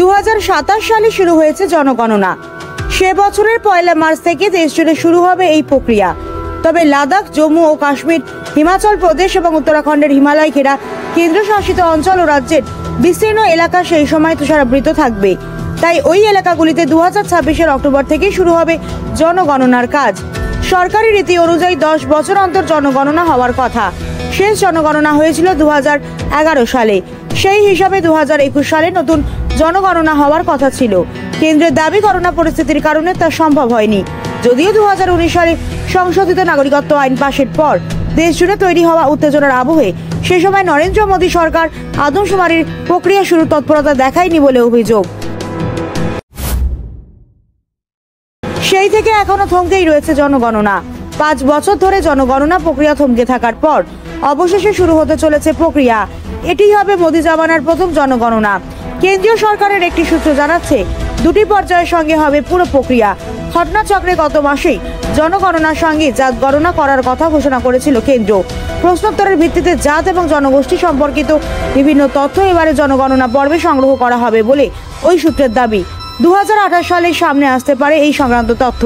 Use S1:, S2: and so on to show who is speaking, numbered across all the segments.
S1: 2027 সালে শুরু হয়েছে জনগণনা। সে বছরের 1 মার্চ থেকে দেশ জুড়ে শুরু হবে এই প্রক্রিয়া। তবে লাদাখ, জম্মু ও কাশ্মীর, হিমাচল প্রদেশ এবং উত্তরাখণ্ডের হিমালয় ঘেরা কেন্দ্রশাসিত অঞ্চল ও রাজ্যের বিস্তীর্ণ এলাকা সেই সময় তুষারাবৃত থাকবে। তাই ওই এলাকাগুলিতে 2026 অক্টোবর থেকে শুরু হবে জনগণনার কাজ। সরকারি রীতি অনুযায়ী 10 বছর অন্তর জনগণনা হওয়ার কথা। শেষ জনগণনা হয়েছিল 2011 সালে। সেই হিসাবে 2021 সালে নতুন জনগণনা হওয়ার কথা ছিল। কেন্দ্রের দাবি, করোনা পরিস্থিতির কারণে তা সম্ভব হয়নি। যদিও 2019 সালে সংশোধিত নাগরিকত্ব আইন পাশের পর দেশ জুড়ে তৈরি হওয়া উত্তেজনার আবহে সে সময় নরেন্দ্র মোদী সরকার আদমশুমারির প্রক্রিয়া শুরুর তৎপরতা দেখায়নি বলে অভিযোগ। সেই থেকে এখনো থমকেই রয়েছে জনগণনা। 5 বছর ধরে জনগণনা প্রক্রিয়া থমকে থাকার পর অবশেষে শুরু হতে চলেছে প্রক্রিয়া। এটি হবে মোদী জামানার প্রথম জনগণনা। কেন্দ্রীয় সরকারের একটি সূত্র জানাচ্ছে, 2টি পর্যায়ের সঙ্গে হবে পুরো প্রক্রিয়া। ঘটনাচক্রে গত মাসেই জনগণনার সঙ্গে জাত গণনা করার কথা ঘোষণা করেছিল কেন্দ্র। প্রশ্নোত্তরের ভিত্তিতে জাত এবং জনগোষ্ঠী সম্পর্কিত বিভিন্ন তথ্য এবারে জনগণনা পর্বে সংগ্রহ করা হবে বলে ওই সূত্রের দাবি। 2028 সালে সামনে আসতে পারে এই সংক্রান্ত তথ্য।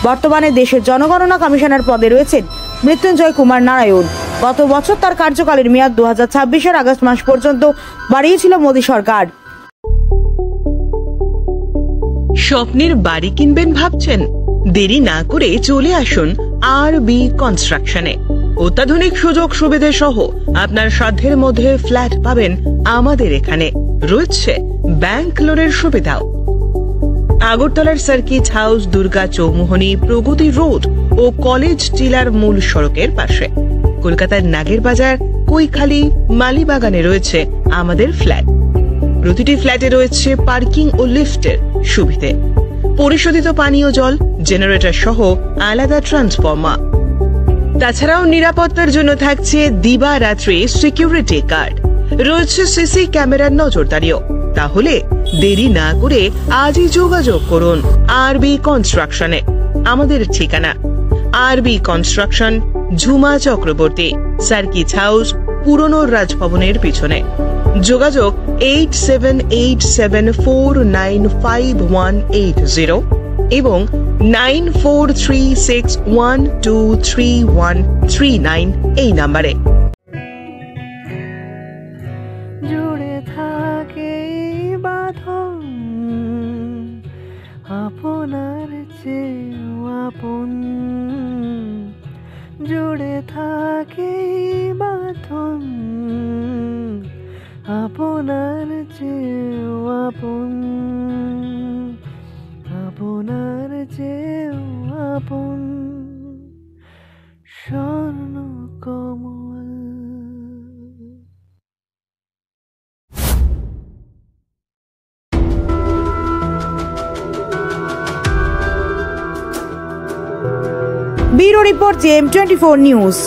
S1: বর্তমানে দেশের জনগণনা কমিশনার পদে রয়েছেন মৃত্যুঞ্জয় কুমার নারায়ণ। গত বছর তার কার্যকালের মেয়াদ 2026 আগস্ট মাস পর্যন্ত বাড়িয়েছিল মোদী সরকার।
S2: স্বপ্নের বাড়ি কিনবেন ভাবছেন? দেরি না করে চলে আসুন আরবি কনস্ট্রাকশনে। অত্যাধুনিক সুযোগ সুবিধা সহ আপনার সাধ্যের মধ্যে ফ্ল্যাট পাবেন আমাদের এখানে। রয়েছে ব্যাংক লোনের সুবিধাও। আগরতলার সার্কিট হাউস, দুর্গা চৌমুহনী, প্রগতি রোড ও কলেজ টিলার মূল সড়কের পাশে। কলকাতার নাগের বাজার, কৈখালি, মালিবাগানে রয়েছে আমাদের ফ্ল্যাট। প্রতিটি ফ্ল্যাটে রয়েছে পার্কিং ও লিফটের সুবিধে, পরিশোধিত পানীয় জল, জেনারেটর সহ আলাদা ট্রান্সফরমার। তাছাড়াও নিরাপত্তার জন্য থাকছে দিবারাত্রি সিকিউরিটি গার্ড। রয়েছে সিসি ক্যামেরার নজরদারিও। তাহলে দেরি না করে আজই যোগাযোগ করুন আরবি কনস্ট্রাকশনে। আমাদের ঠিকানা আরবি construction, Jhuma Chakraborty, circuit house, পুরনো রাজভবনের পিছনে। যোগাযোগ 8787495180 এবং 9436123139 এই নাম্বারে।
S3: জুড়ে থাকে বাঁধন আপনার চেয়েও আপন, জুড়ে থাকে বাঁধন আপনার চেয়েও আপন, আপনার চেয়েও আপন স্বর্ণ কমল।
S1: Bureau report, JM24 news.